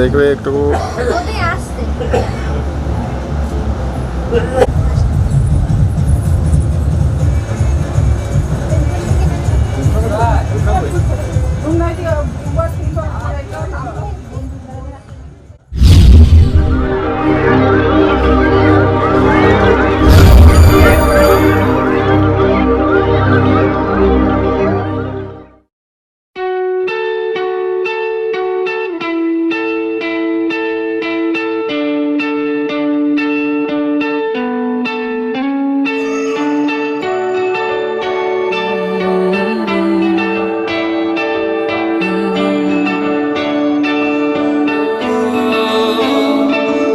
দেখবে একটু ওটাই আসছে।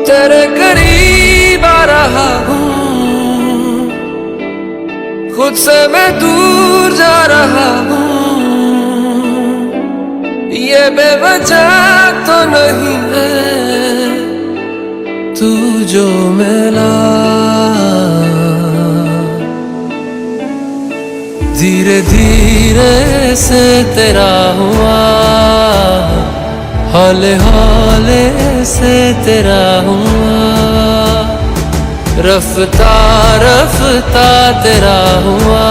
तेरे करीब आ रहा हूँ, खुद से मैं दूर जा रहा हूँ। ये बेवजह तो नहीं है तू जो मिला, धीरे धीरे से तेरा हुआ, हौले हौले से तेरा हुआ, रफ्ता रफ्ता तेरा हुआ।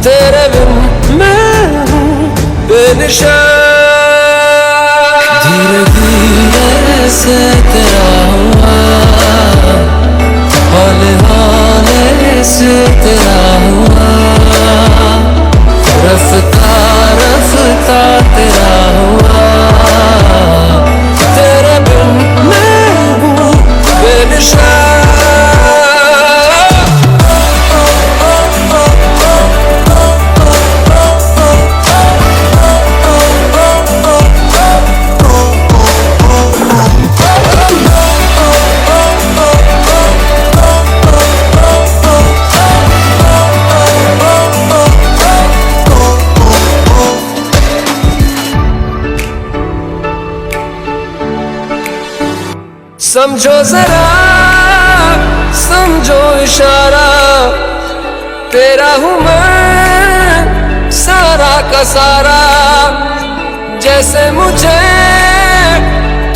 तेरे बिन मैं हूँ बेनिशान, धीरे धीरे से तेरा हुआ, हौले हौले से तेरा हुआ, रफ्ता रफ्ता तेरा हुआ। तेरे बिन मैं हूँ बेनिशान। समझो जरा समझो इशारा, तेरा हूँ मैं सारा का सारा। जैसे मुझे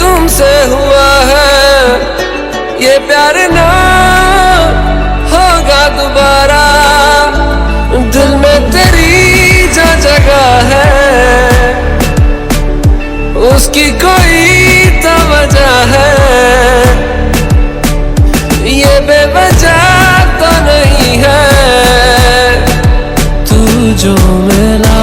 तुमसे हुआ है ये प्यार ना होगा दोबारा। दिल में तेरी जो जगह है उसकी कोई तो वजह है, ये बेवजह तो नहीं है तू जो मिला।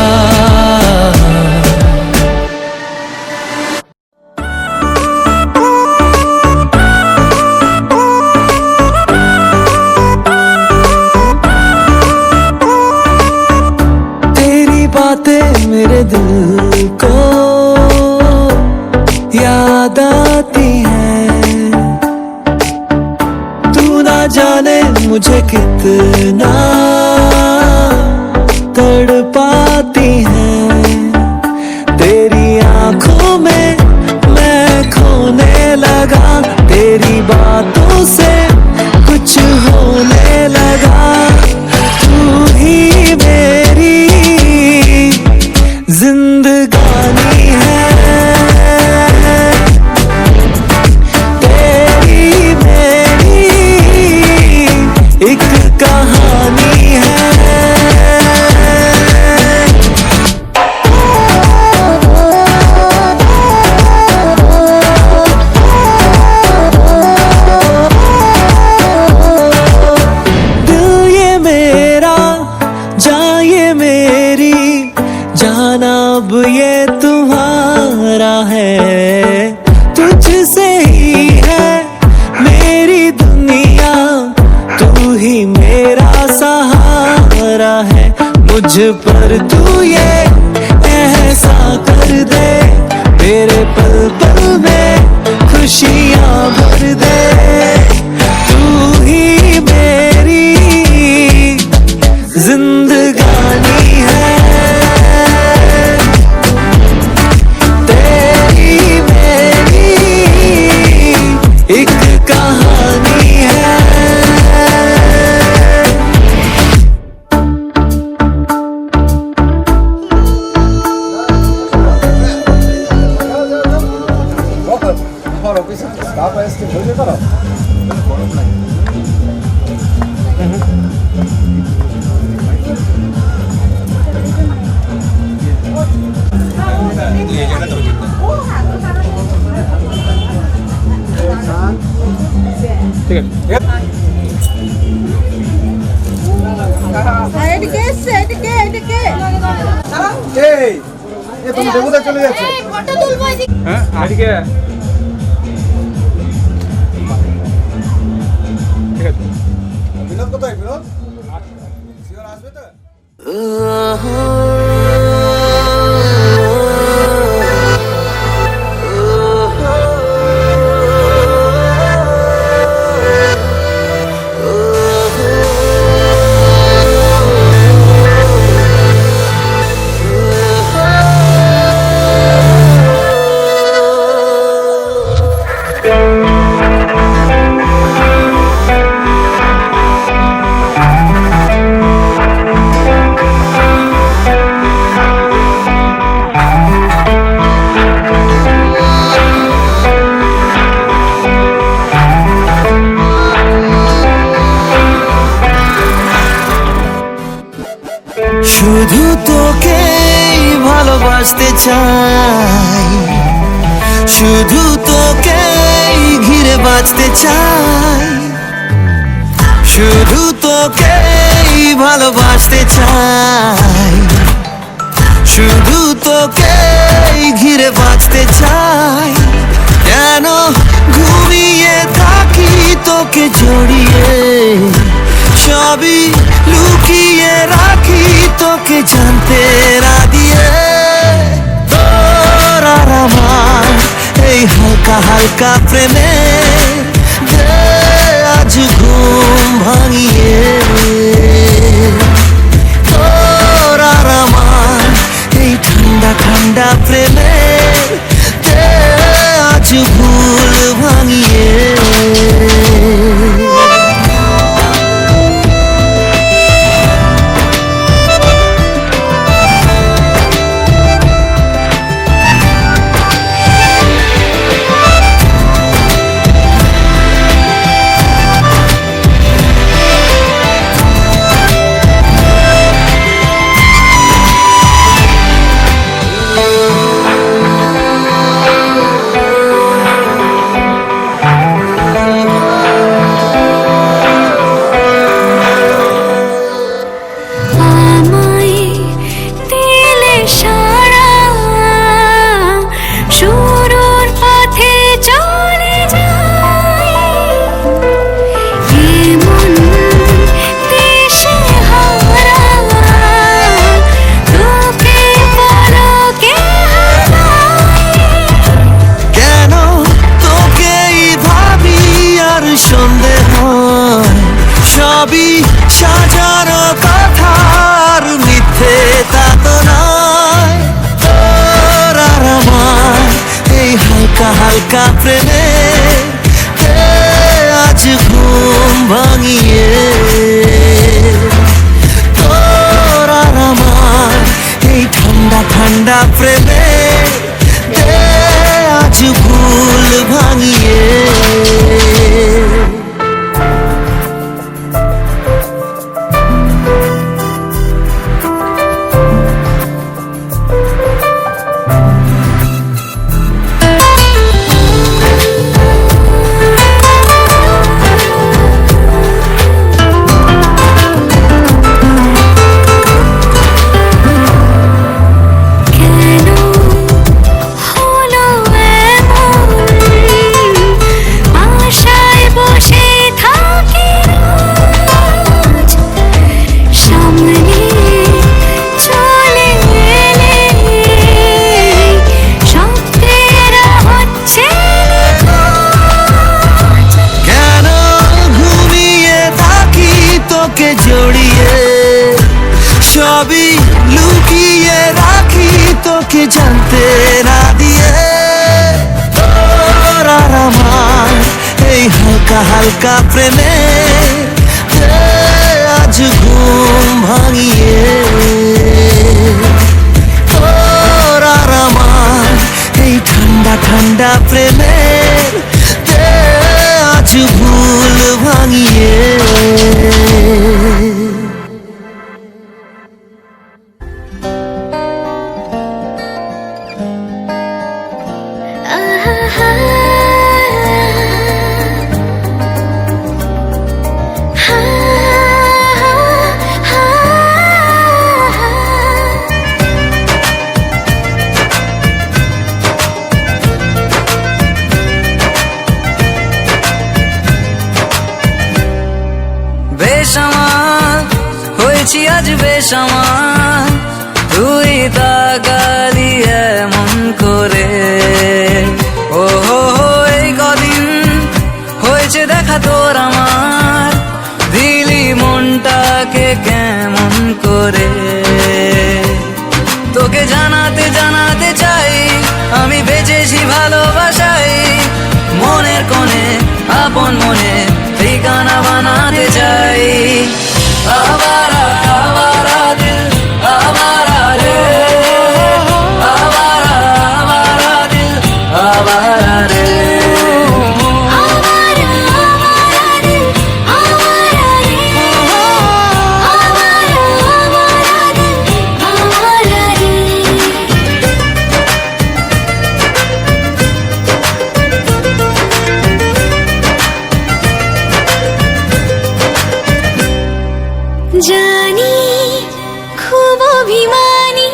तेरी बातें मेरे दिल को याद आती हैं, तू ना जाने मुझे कितना तड़पाती हैं। तेरी आंखों में मैं खोने लगा, तेरी बातों से कुछ होने लगा। तू ही मेरी जिंदगानी है, एक कहानी है। दिल ये मेरा, जान ये मेरी, जान अब ये तुम्हारा है। तुझसे ही है मेरी दुनिया, तू ही मेरा सहारा है। मुझ पर तू ये ऐसा कर दे, मेरे पल पल में खुशियाँ भर दे। तू ही मेरी जिंदगानी है, तेरी मेरी एक कहानी है। ঠিক আছে তুমি দেবুদা চলে যাচ্ছে। হ্যাঁ এদিকে ঠিক আছে বিনোদ কোথায়? বিনোদ শিওর আসবে তো? শুধু তোকেই ভালোবাসতে চাই, শুধু তোকেই ঘিরে বাঁচতে চাই, শুধু তোকেই ভালোবাসতে চাই, শুধু তোকেই ঘিরে বাঁচতে চাই। কেন ঘুমিয়ে থাকি তোকে জড়িয়ে, সবই লুকিয়ে রাখি তোকে জানতে না দিয়ে। তোর আর আমার এই হালকা হালকা প্রেমে দে আজ ঘুম ভাঙিয়ে। তোর আর আমার এই ঠান্ডা ঠান্ডা প্রেমে দে আজ ভুল ভাঙিয়ে। সবই সাজানো কথার মিথ্যে তা তো নয়। তোর আর আমার এই হালকা হালকা প্রেমে দে আজ ঘুম ভাঙিয়ে। তোর আর আমার এই ঠান্ডা ঠান্ডা প্রেমে দে আজ ভুল ভাঙিয়ে। জড়িয়ে সবই লুকিয়ে রাখি তোকে জানতে না দিয়ে। তোর আর আমার এই হালকা হালকা প্রেমে দে আজ ঘুম ভাঙিয়ে। তোর আর আমার এই ঠান্ডা ঠান্ডা প্রেমে দে কিছু ভুল ভাঙিয়ে। বেসামাল হয়েছি আজ বেসামাল, তুই তাকালি এমন করে। ও হো এই কদিন হয়েছে দেখা তোর আমার, দিলি মনটাকে কেমন করে। তোকে জানাতে জানাতে চাই আমি বেঁচেছি ভালোবাসাই, মনের কোণে আপন মনে ঠিকানা বানাতে চাই। আবারা আবারা দিল আবারা রে, আবারা আবারা দিল আবারা রে। জানি খুব অভিমানী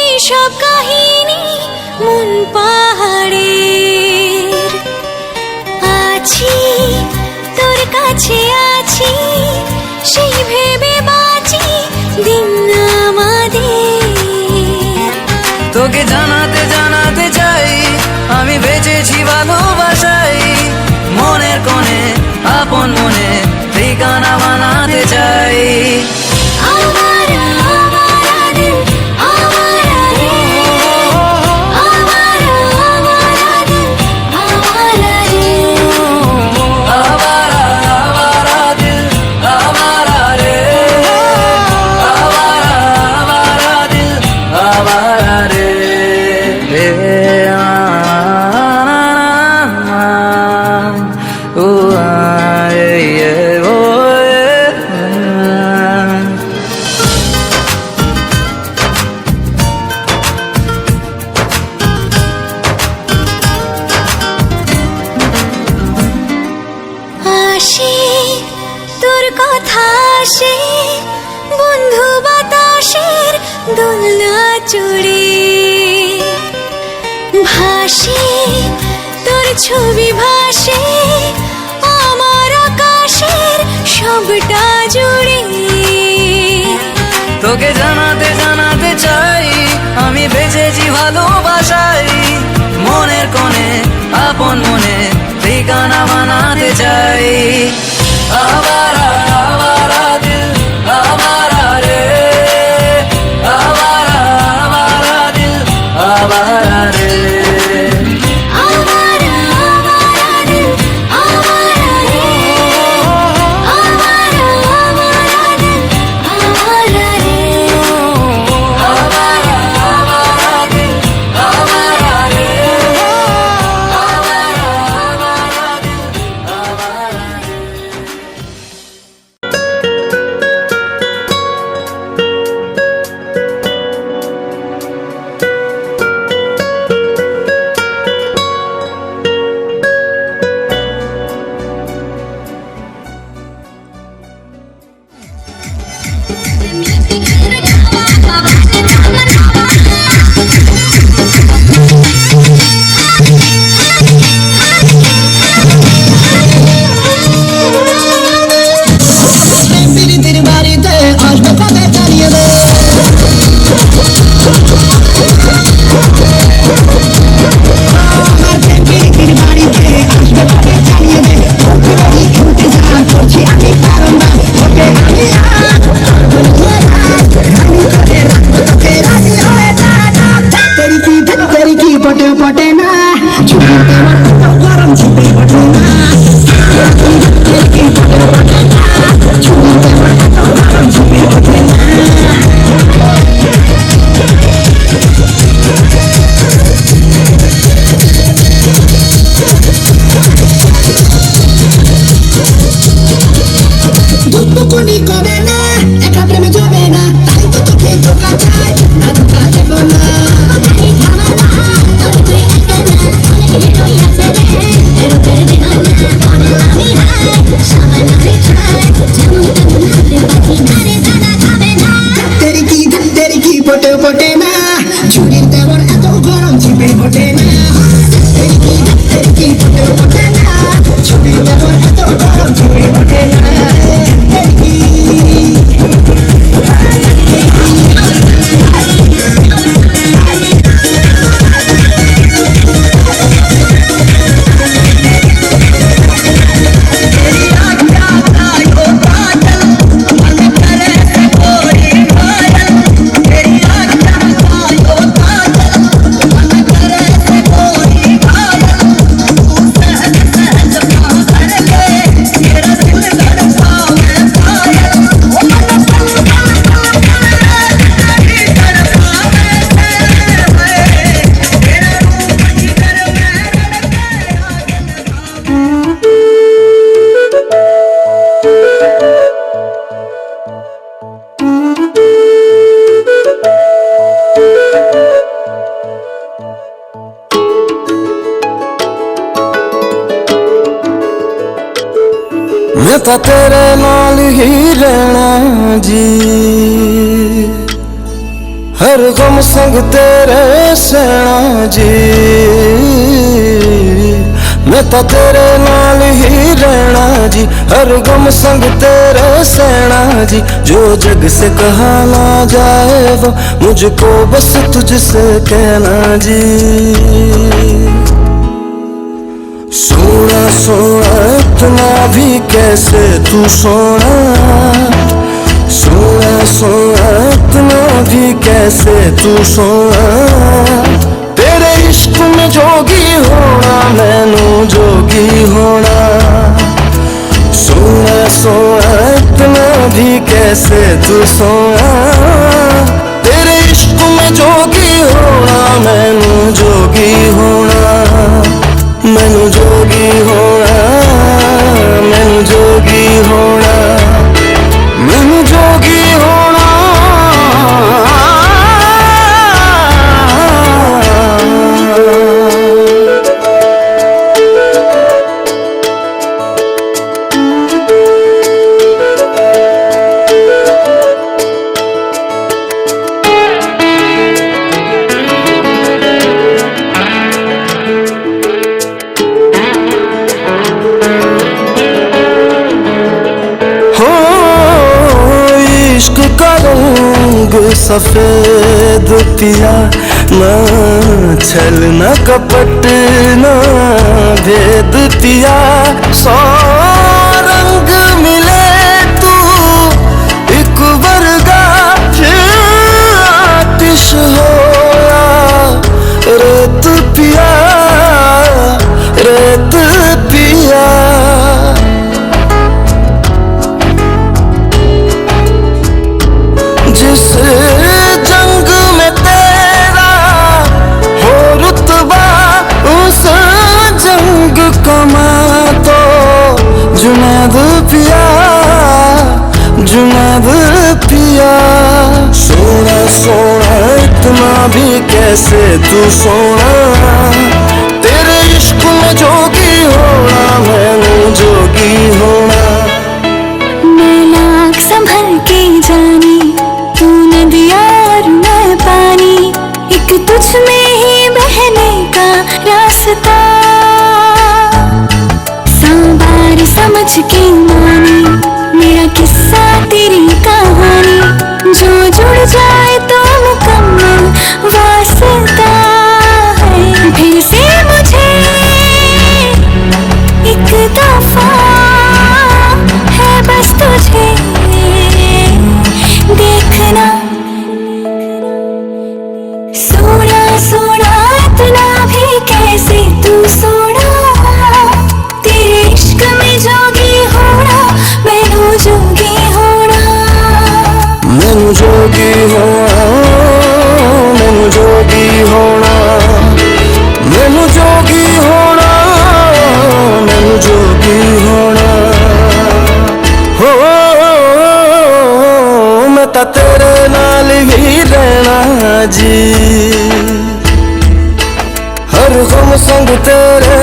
এইসব কাহিনী মন পাহাড়ের, আছি তোর কাছে আছি সেই ভেবে বাঁচি দিন আমাদের। তোকে জানাতে জানাতে চাই আমি বেঁচেছি ভালোবাসাই, মনের কোণে আপন মনে ঠিকানা বানাতে চাই। আবারা আবারা দিল আবারা রে, আবারা আবারা দিল আবারা রে। আবারা আবারা দিল আবারা রে, আবারা আবারা দিল আবারা রে। ও আসে তোর কথা আসে বন্ধু বাতাসের দোলনা চড়ে, ভাসে তোর ছবি ভাসে আমার আকাশের সবটা জুড়ে। তোকে জানাতে জানাতে চাই আমি বেঁচেছি ভালোবাসাই, মনের কোণে আপন মনে ঠিকানা বানাতে চাই। আবারা আবারা দিল আবারা রে, আবারা আবারা দিল আবারা রে। আবারা আবারা দিল আবারা রে, আবারা আবারা দিল আবারা রে। আবারা আবারা দিল আবারা রে, আবারা আবারা দিল আবারা রে। मैं तो तेरे नाल ही रहना जी, हर गम संग तेरे सहना जी। मैं तो तेरे नाल ही रहना जी, हर गम संग तेरे सहना जी। जो जग से कहा ना जाए वो मुझको बस तुझसे कहना जी। सोना सोना इतना भी कैसे तू सोना, सोना सोना इतना भी कैसे तू सोना। तेरे इश्क में जोगी होना मैनू जोगी होना। सोना सोना इतना भी कैसे तू सोना। तेरे इश्क में जोगी होना मैनू जोगी होना। मैनू जोगी होना, मैनू जोगी होना, मैनू जोगी होना। सफेद पिया ना छल न कपट न भेद पिया। सौ रंग मिले तू एक वर्गा आतिश होया रेत पिया रेत पिया। जिस जंग में तेरा हो रुतबा उस जंग कमा तो जुनैद पिया जुनैद पिया। सोना सोना इतना भी कैसे तू सोना। तेरे इश्क में जोगी होना मैनू जोगी होना। मैं लाख संभल के जानी तूने दिया और मैं पानी, एक तुझ में ही बहने का रास्ता। सांबार समझ के मानी मेरा किस्सा तेरी कहानी, जो जुड़ जाए तो मुकम्मल वास्ता है। फिर से मुझे एक दफा है बस तुझे देखना। सोना सोना इतना भी कैसे तू सोना। तेरे इश्क में जोगी होना मैनू जोगी होना। मैनू जोगी होना मैनू जोगी होना। मैनू जोगी होना मैनू जोगी होना। हो मैं तो तेरे नाल ही रहना जी, हर गम संग तेरे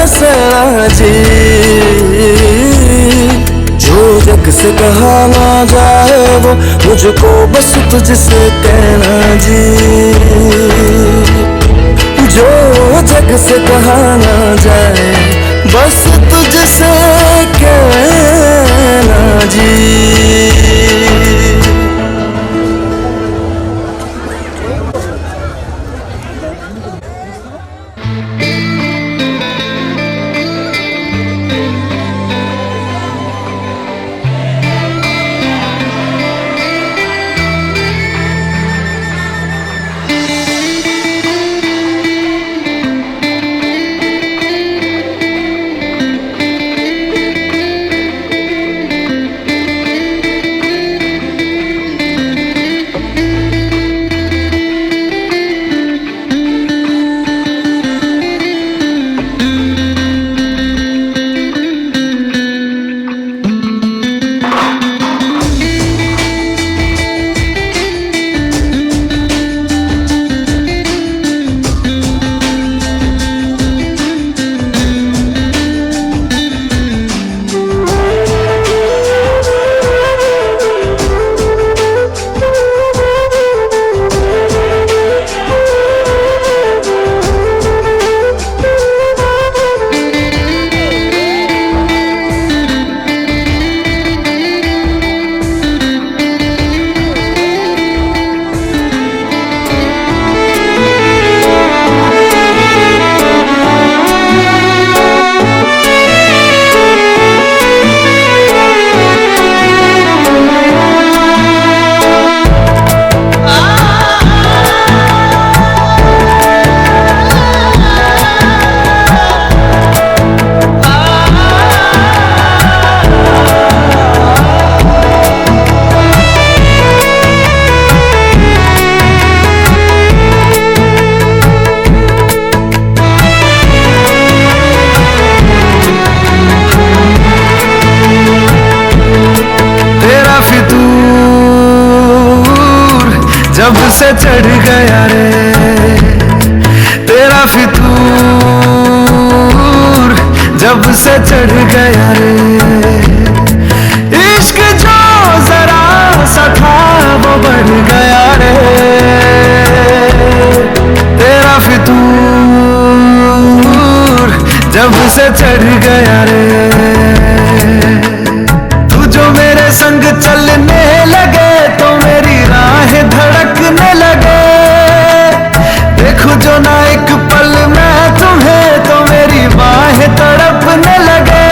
सहना जी। जो जग से कहा ना जाए वो मुझको बस तुझसे कहना जी। जो जग से कहा ना जाए बस तुझसे कहना जी। से चढ़ गया रे तेरा फितूर, जब से चढ़ गया रे इश्क जो जरा सा था वो बढ़ गया रे तेरा फितूर, जब से चढ़ गया रे। तू जो मेरे संग चलने लगे तो मेरी राहें धड़कने लगे, देखो जो ना एक पल मैं तुम्हें तो मेरी बाहें तड़पने लगे।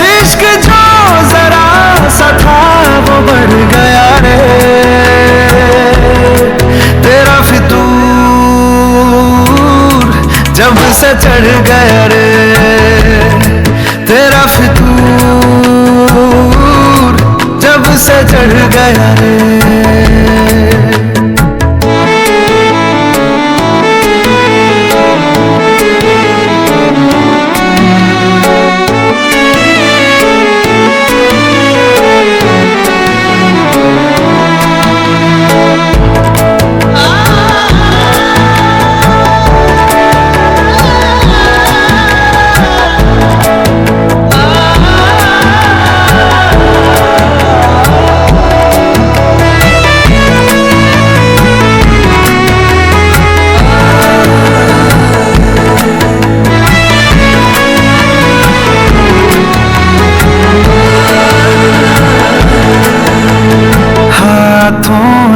इश्क जो जरा सा था वो बढ़ गया रे तेरा फितूर, जब से चढ़ गया रे तेरा फितूर, जब से चढ़ गया रे।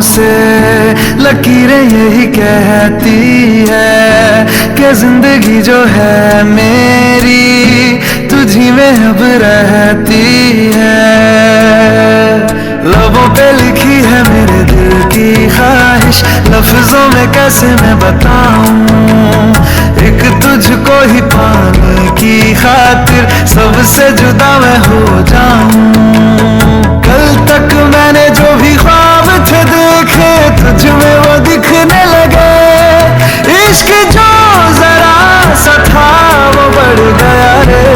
से लकीरें यही कहती है कि जिंदगी जो है मेरी तुझी में अब रहती है। लबों पे लिखी है मेरे दिल की ख्वाहिश, लफ्जों में कैसे मैं बताऊं, एक तुझको ही पाने की खातिर सबसे जुदा मैं हो जाऊं। कल तक मैंने जो भी ख्वाब थे देखे तुझ में वो दिखने लगे, इश्क जो जरा सा था वो बढ़ गया रे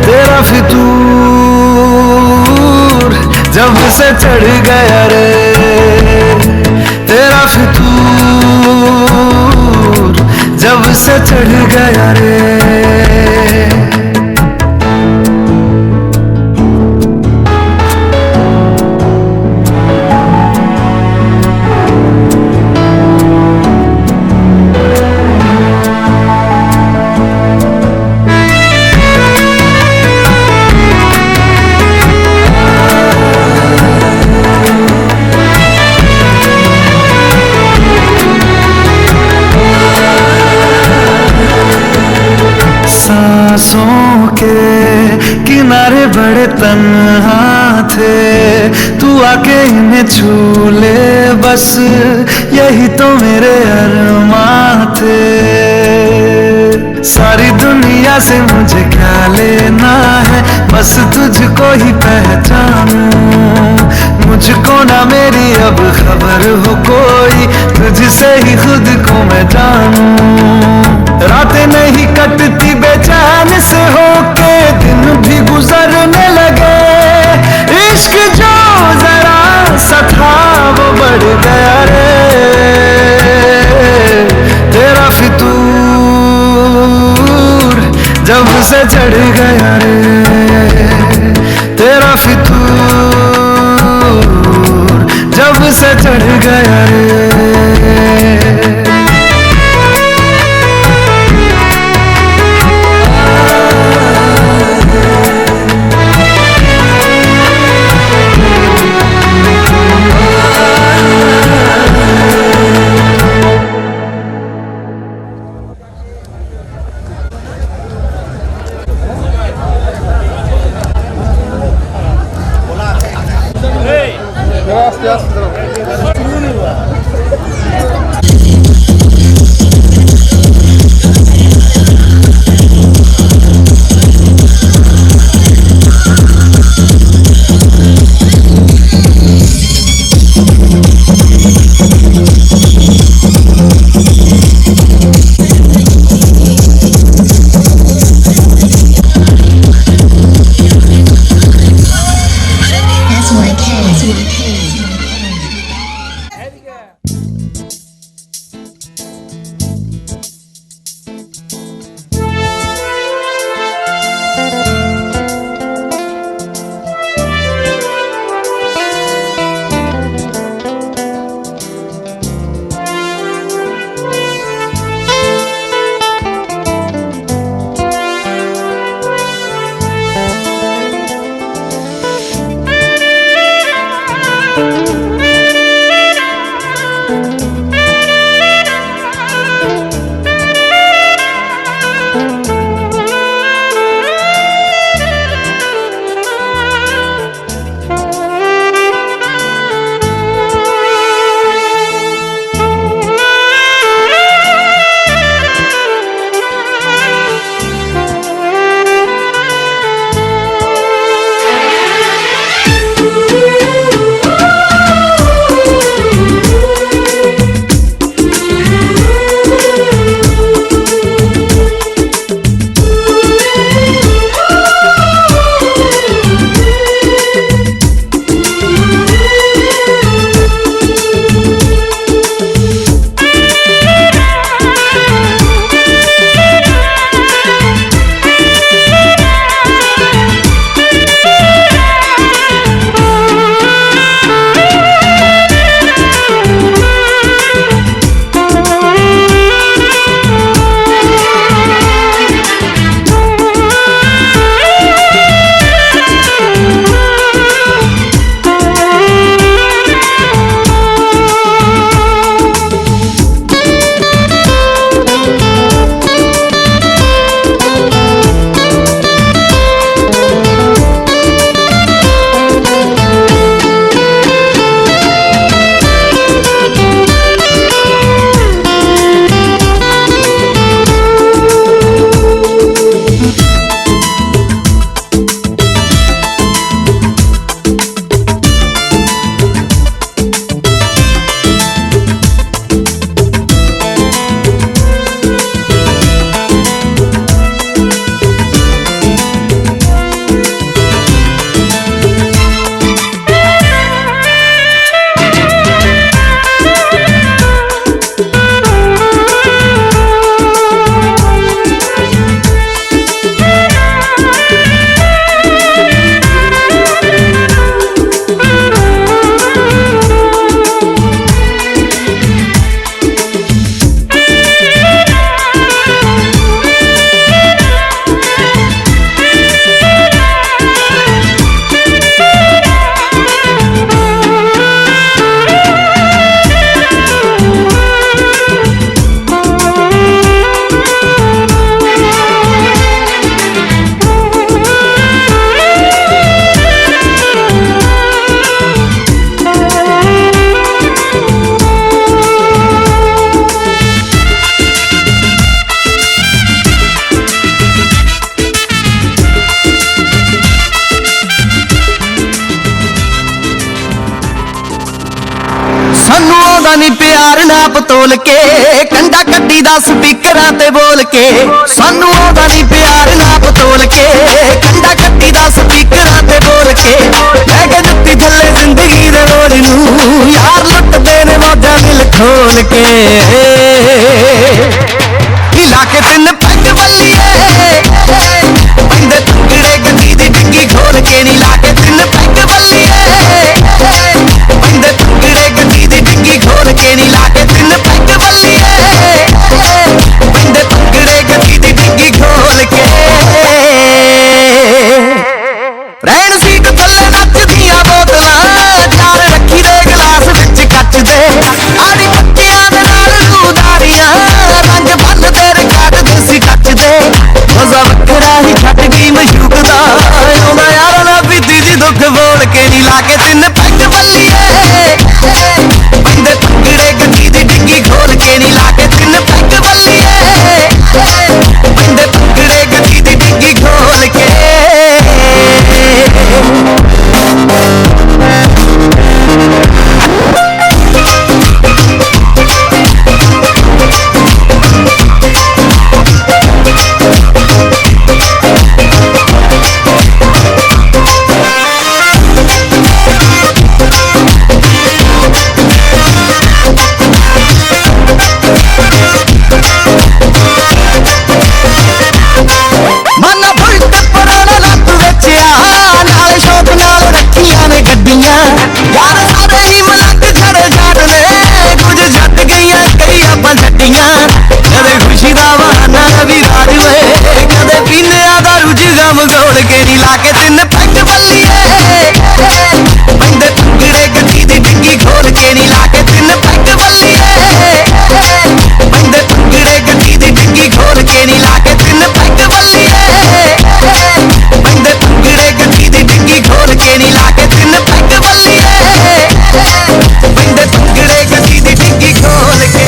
तेरा फितूर, जब से चढ़ गया रे तेरा फितूर, जब से चढ़ गया रे। सांसों के किनारे बड़े तन्हा थे, तू आके इन्हें छू ले बस यही तो मेरे अरमां थे। सारी दुनिया से मुझे क्या लेना है, बस तुझको ही पहचानूं, मुझको ना मेरी अब खबर हो कोई, तुझसे ही खुद को मैं जानूं। रातें नहीं कटती बेचैन से होके दिन भी गुजरने लगे, इश्क जो जरा सा था वो बढ़ गया रे तेरा फितूर, जब से चढ़ गया रे तेरा फितूर, जब से चढ़ गया रे। আস্তে আস্তে ਆਉਂਦਾ ਨਹੀਂ ਪਿਆਰ ਨਾਪ ਤੋਲ ਕੇ ਕੰਡਾ ਕੱਢੀ ਦਾ ਸਪੀਕਰਾਂ ਤੇ ਬੋਲ ਕੇ ਸਾਨੂੰ ਆਉਂਦਾ ਨਹੀਂ ਪਿਆਰ ਨਾਪ ਤੋਲ ਕੇ ਕੰਡਾ ਕੱਢੀ ਦਾ ਸਪੀਕਰਾਂ ਤੇ ਬੋਲ ਕੇ ਲੈ ਕੇ ਜੁੱਤੀ ਥੱਲੇ ਜ਼ਿੰਦਗੀ ਦੇ ਰੋਜ਼ ਨੂੰ ਯਾਰ ਲੁੱਟਦੇ ਨੇ ਮੌਜਾਂ ਦਿਲ ਖੋਲ ਕੇ ਲਾ ਕੇ ਤਿੰਨ ਪੈਗ ਬੱਲੀਏ ਪੈਂਦੇ ਟੁਕੜੇ ਗੱਡੀ ਦੀ ਡਿੱਗੀ ਖੋਲ ਕੇ ਨੀ ਲਾ ਕੇ ਤਿੰਨ ਪੈਗ ਬੱਲੀਏ ਪੈਂਦੇ ਟੁਕੜੇ ਗੱਡੀ ਦੀ ਡਿੱਗੀ ਖੋਲ ਕੇ ਨੀ ਲਾ ਕੇ ਤਿੰਨ ਪੈਗ ਬੱਲੀਏ ਪੈਂਦੇ ਟੁਕੜੇ ਗੱਡੀ ਦੀ ਡਿੱਗੀ ਖੋਲ ਕੇ ਰਹਿਣ ਸੀਟ ਥੱਲੇ ਨੱਚਦੀਆਂ ਬੋਤਲਾਂ ਚਾਰ ਰੱਖੀ ਦੇ ਗਲਾਸ ਵਿੱਚ ਕੱਚ ਦੇ ਆੜੀ ਪੱਤੀਆਂ ਦੇ ਨਾਲ ਰੂਦਾਰੀਆਂ ਰੰਗ ਬੰਨ ਤੇਰੇ ਕੱਢਦੇ ਸੀ ਕੱਚ ਦੇ ਮਜ਼ਾ ਵੱਖਰਾ ਹੀ ਛੱਡ ਗਈ ਮਸ਼ੂਕ ਦਾ ਆਉਂਦਾ ਯਾਰਾਂ ਨਾਲ ਬੀਤੀ ਜੀ ਦੁੱਖ ਬੋਲ ਕੇ ਨੀ ਲਾ ਕੇ ਤਿੰਨ ਪੈਗ ਬੱਲੀਏ ਪੈਂਦੇ ਟੁਕੜੇ ਗੱਡੀ ਦੀ ਡਿੱਗੀ ਖੋਲ ਕੇ ਨੀ ਲਾ ਕੇ ਤਿੰਨ ਪੈਗ ਬੱਲੀਏ ਪੈਂਦੇ ਟੁਕੜੇ ਗੱਡੀ ਦੀ ਡਿੱਗੀ ਖੋਲ ਕੇ ਗੋਲ ਕੇ ਨੀ ਲਾ ਕੇ ਤਿੰਨ ਪੈਗ ਬੱਲੀਏ ਪੈਂਦੇ ਟੁਕੜੇ ਗੱਡੀ ਦੀ ਡਿੱਗੀ ਖੋਲ ਕੇ ਨੀ ਲਾ ਕੇ ਤਿੰਨ ਪੈਗ ਬੱਲੀਏ ਪੈਂਦੇ ਟੁਕੜੇ ਗੱਡੀ ਦੀ ਡਿੱਗੀ ਖੋਲ ਕੇ ਨੀ ਲਾ ਕੇ ਤਿੰਨ ਪੈਗ ਬੱਲੀਏ ਪੈਂਦੇ ਟੁਕੜੇ ਗੱਡੀ ਦੀ ਡਿੱਗੀ ਖੋਲ ਕੇ ਨੀ ਲਾ ਕੇ ਤਿੰਨ ਪੈਗ ਬੱਲੀਏ ਪੈਂਦੇ ਟੁਕੜੇ ਗੱਡੀ ਦੀ ਡਿੱਗੀ ਖੋਲ ਕੇ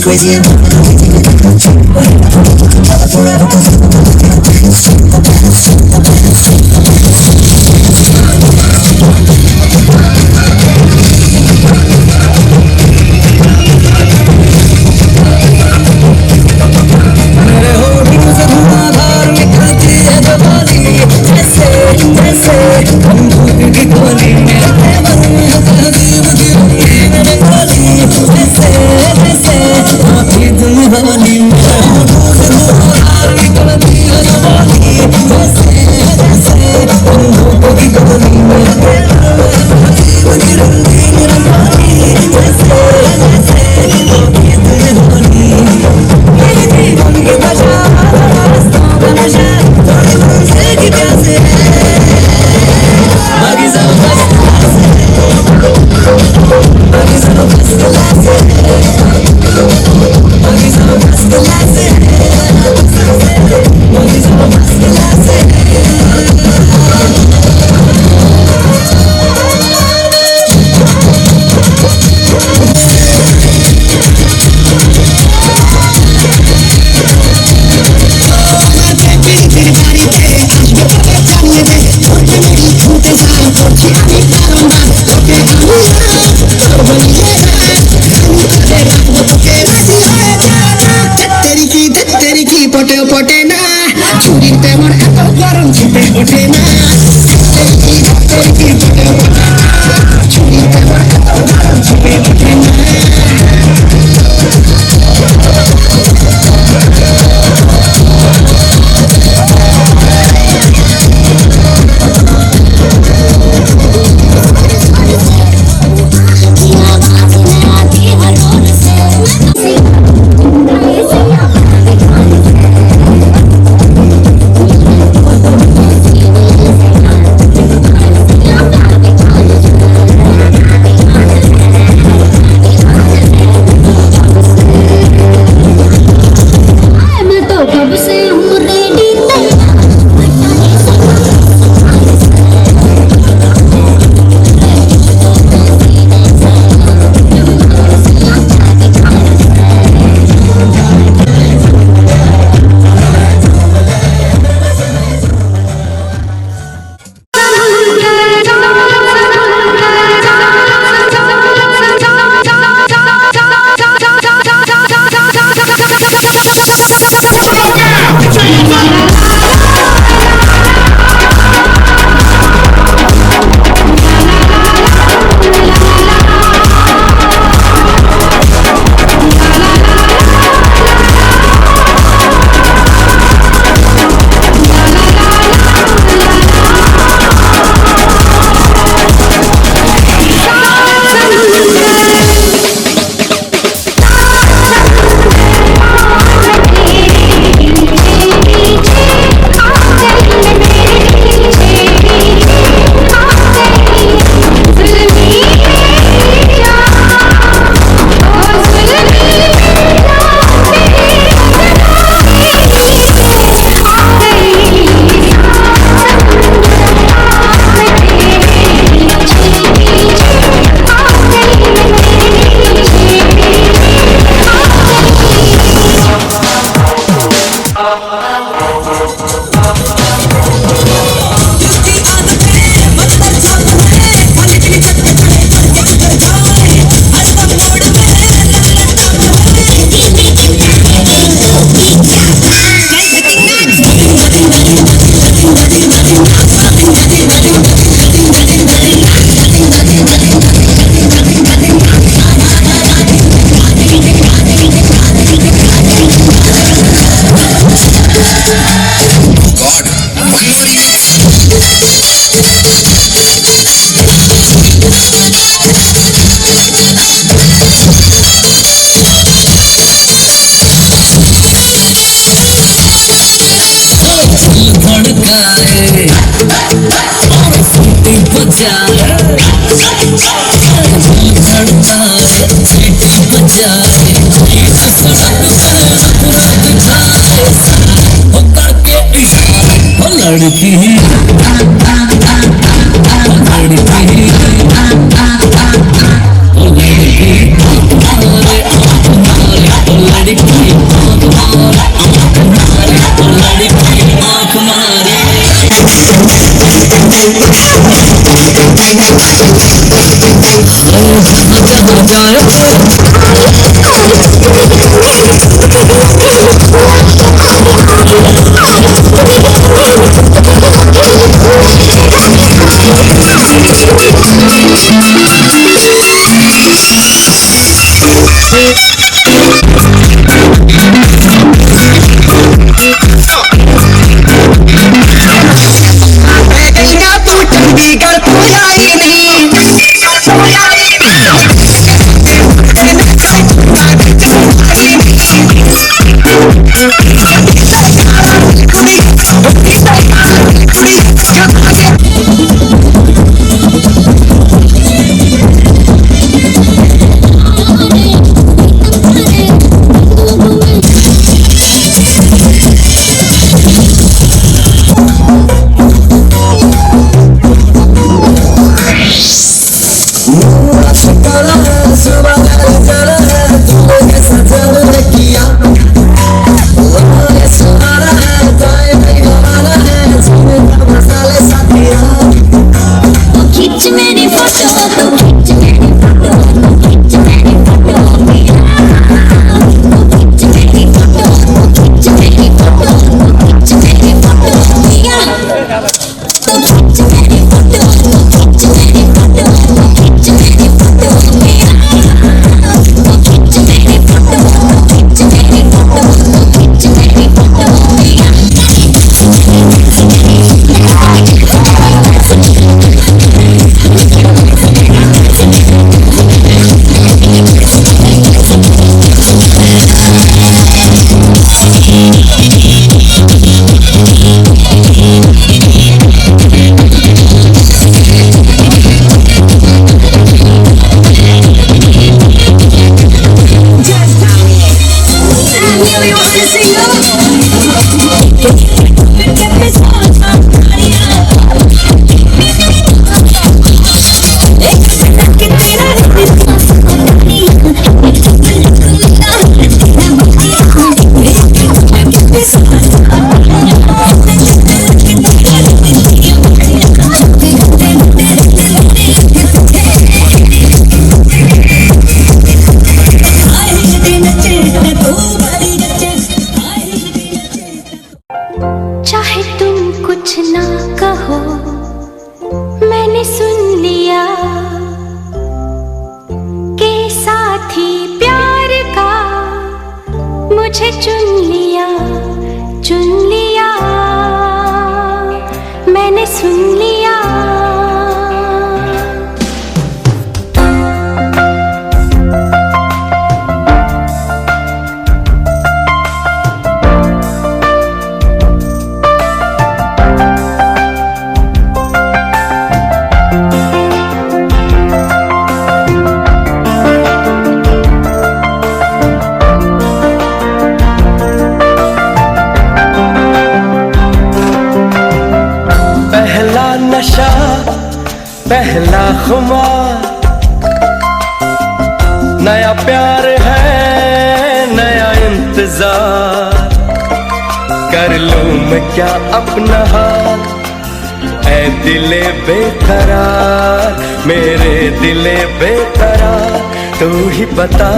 crazy की प्यास है, बाकी सब फर्स्ट क्लास है, बाकी सब फर्स्ट क्लास है, बाकी सब फर्स्ट क्लास है, बाकी सब फर्स्ट क्लास है। পটে পটে না চুরির তেমন এত গরম ছিপে ওঠে না পটে পটে না চুরির তেমন এত গরম ছিপে ওঠে না। कुछ ना कहो, मैंने सुन लिया कि साथी प्यार का मुझे चुन लिया, मैंने सुन लिया। नशा पहला खुमार, नया प्यार है नया इंतजार, कर लूं मैं क्या अपना हाल, ऐ दिले बेकरार, मेरे दिले बेकरार, तू ही बता।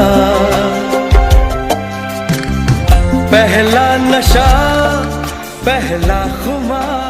पहला नशा पहला खुमार,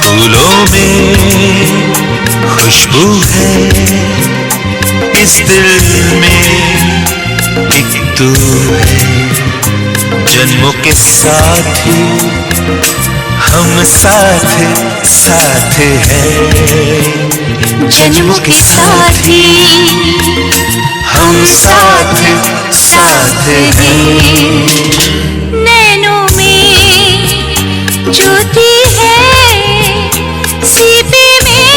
फूलों में खुशबू है, इस दिल में एक तू है। जन्मों के साथी हम साथ साथ हैं, जन्मों के साथी हम साथ साथ हैं। नैनों में ज्योति है, सीपे में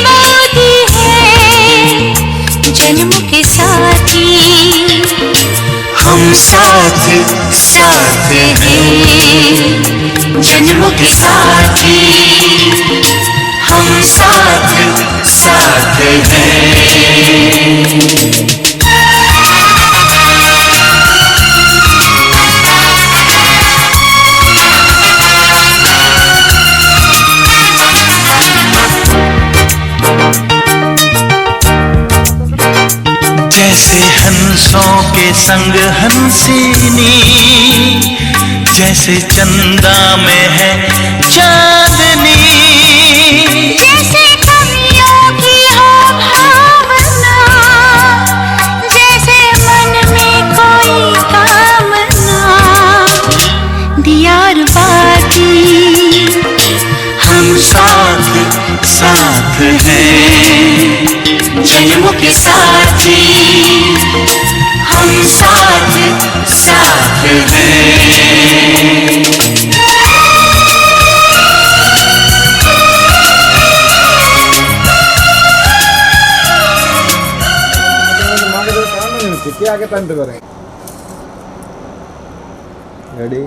मोती है, जन्मों के साथी हम साथ साथ हैं, जन्मों के साथी हम साथ साथ हैं। जैसे हंसों के संग हंसिनी, जैसे चंदा में है चांदनी, जैसे कवियों की हो भावना, जैसे मन में कोई कामना, दियार बाती हम साथ साथ हैं, जन्मों के साथी हम साथ साथ हैं। कितने आगे तंत्र करें रेडी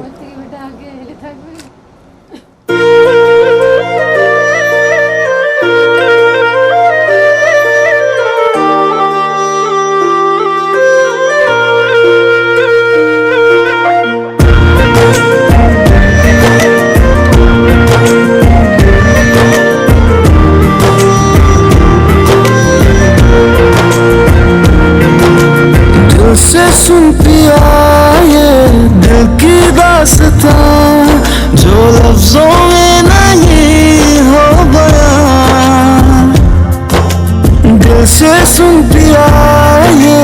से सुन पिया ये दिल की दास्तां, जो लफ्जों में नहीं हो बयां। दिल से सुन पिया ये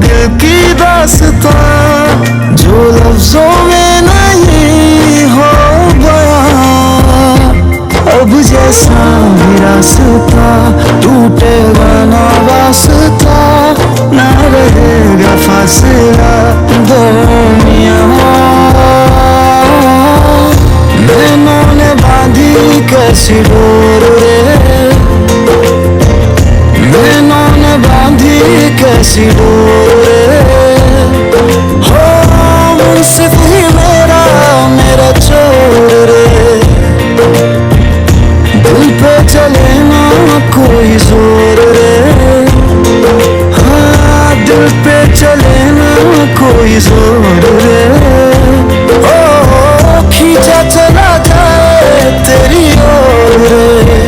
दिल की दास्तां, जो लफ्जों में नहीं हो बयां। अब जैसा भी रास्ता टूटेगा ना वास्ता, ना रहेगा फासला दरमियां। नैनों ने बांधी कैसी डोर रे, नैनों ने बांधी कैसी डोर रे। हो मुंसिफ ही मेरा चोर रे, दिल पे चले ना कोई जोर रे। हाँ दिल पे चले ना कोई जोर रे। ओ खींचा चला जाए तेरी ओर रे।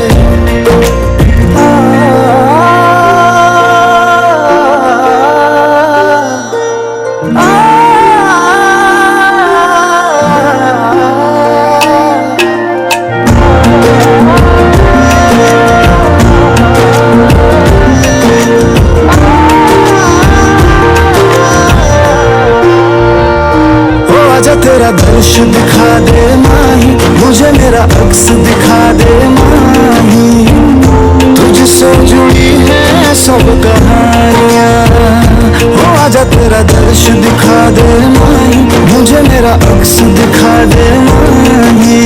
तेरा दर्श दिखा दे माही, मुझे मेरा अक्स दिखा दे माही। तुझसे जुड़ी है सब कहानियाँ हो आजा तेरा दर्श दिखा दे माही मुझे मेरा अक्स दिखा दे माही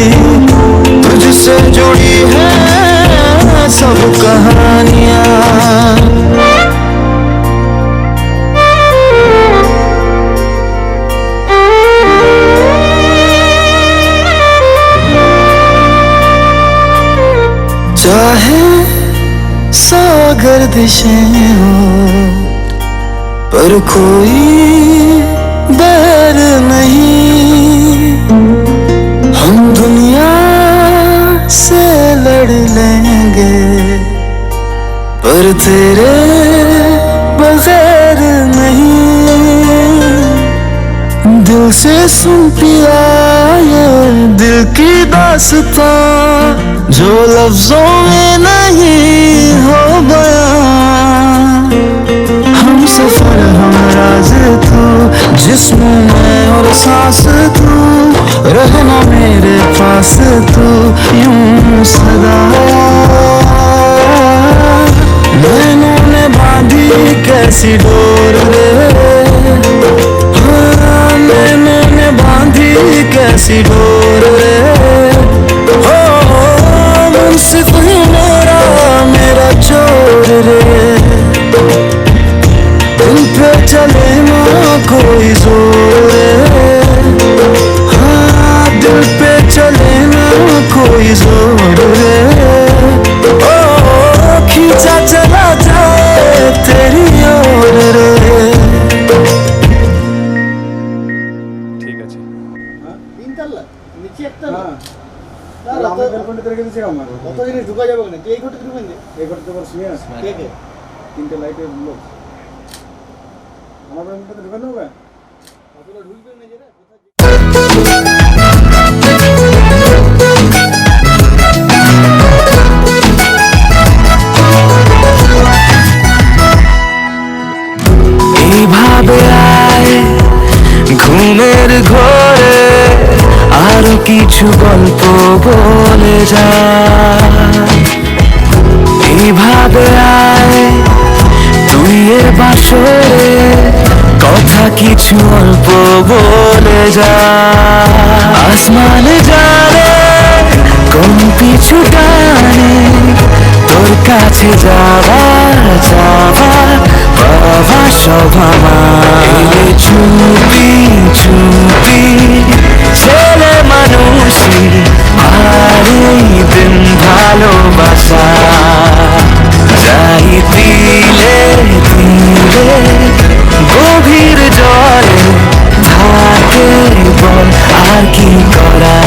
तुझसे जुड़ी है सब कहानियाँ चाहे सागर दिशें हो पर कोई बैर नहीं हम दुनिया से लड़ लेंगे पर तेरे बगैर नहीं दिल से सुन पिया ये दिल की दास्तां जो लफ्जों में नहीं हो बयां हम सफर हम राज तू जिस्म में और सांस तू रहना मेरे पास तू यूं सदा नैनों ने बांधी कैसी डोर रे हाँ नैनों ने बांधी कैसी डोर रे सिर्फ मेरा चोर रे दिल पे चले ना कोई जोर रे हाँ दिल पे चले ना कोई जोर रे ओ खींचा चला जाए तेरी ओर रे ঠিক আছে তিনতলা নিচে একটা হ্যাঁ আমি বেলকনিতে রেখে দিয়েছি আমার কত জিনিস ঢুকা যাবে না কে এই ঘরটা ঢুকেন যে এই করতে পারছি না কে কে তিনটে লাইটের লোক আমার বেলকনিতে ঢুকে দেবো কতটা ঢুকবেন না যেটা কোথায় এইভাবে আয় ঘুমের ঘরে আরো কিছু গল্প বলে যা এইভাবে আয় তুই এ বাসরে কথা কিছু অল্প বলে যা আসমানে যারে কোন পিছু টানে তোর কাছে যাওয়া যাওয়া পাওয়া সব আমার চুপি চুপি ছেলে মানুষই আর এই দিন ভালোবাসা যাই দিলে দিলে গভীর জলে থাকে বল আর কি করা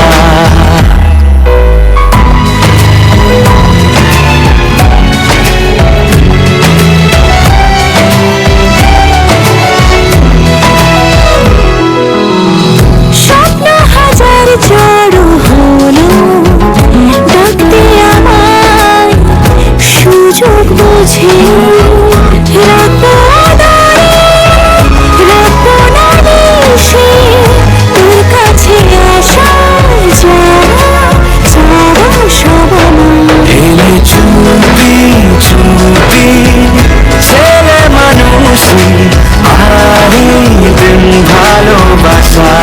জড়ো হলো ডাকতে আমায় সুযোগ বুঝে রাখবো রাখবো না বেশি তোর কাছে আসা যাওয়া যাওয়া সব এলে চুপি চুপি ছেলে মানুষই আর এই দিন ভালোবাসা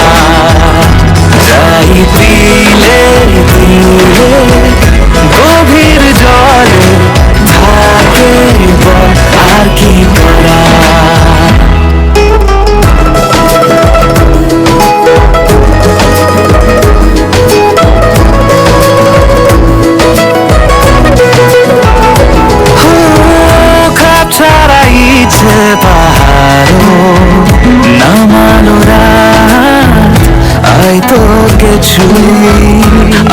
যাই দিলে দিলে গভীর জলে থাকে বল আর কি করা খাপ ছাড়া ইচ্ছে পাহাড়ো নামালো রাত আই তোকে ছুঁই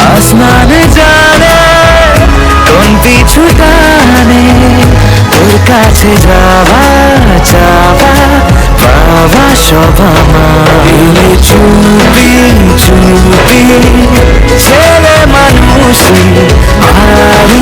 আসমানে জানে কোন পিছু টানে তোর কাছে যাওয়া যাওয়া পাওয়া সব আমার চুপি চুপি ছেলে মানুষই আর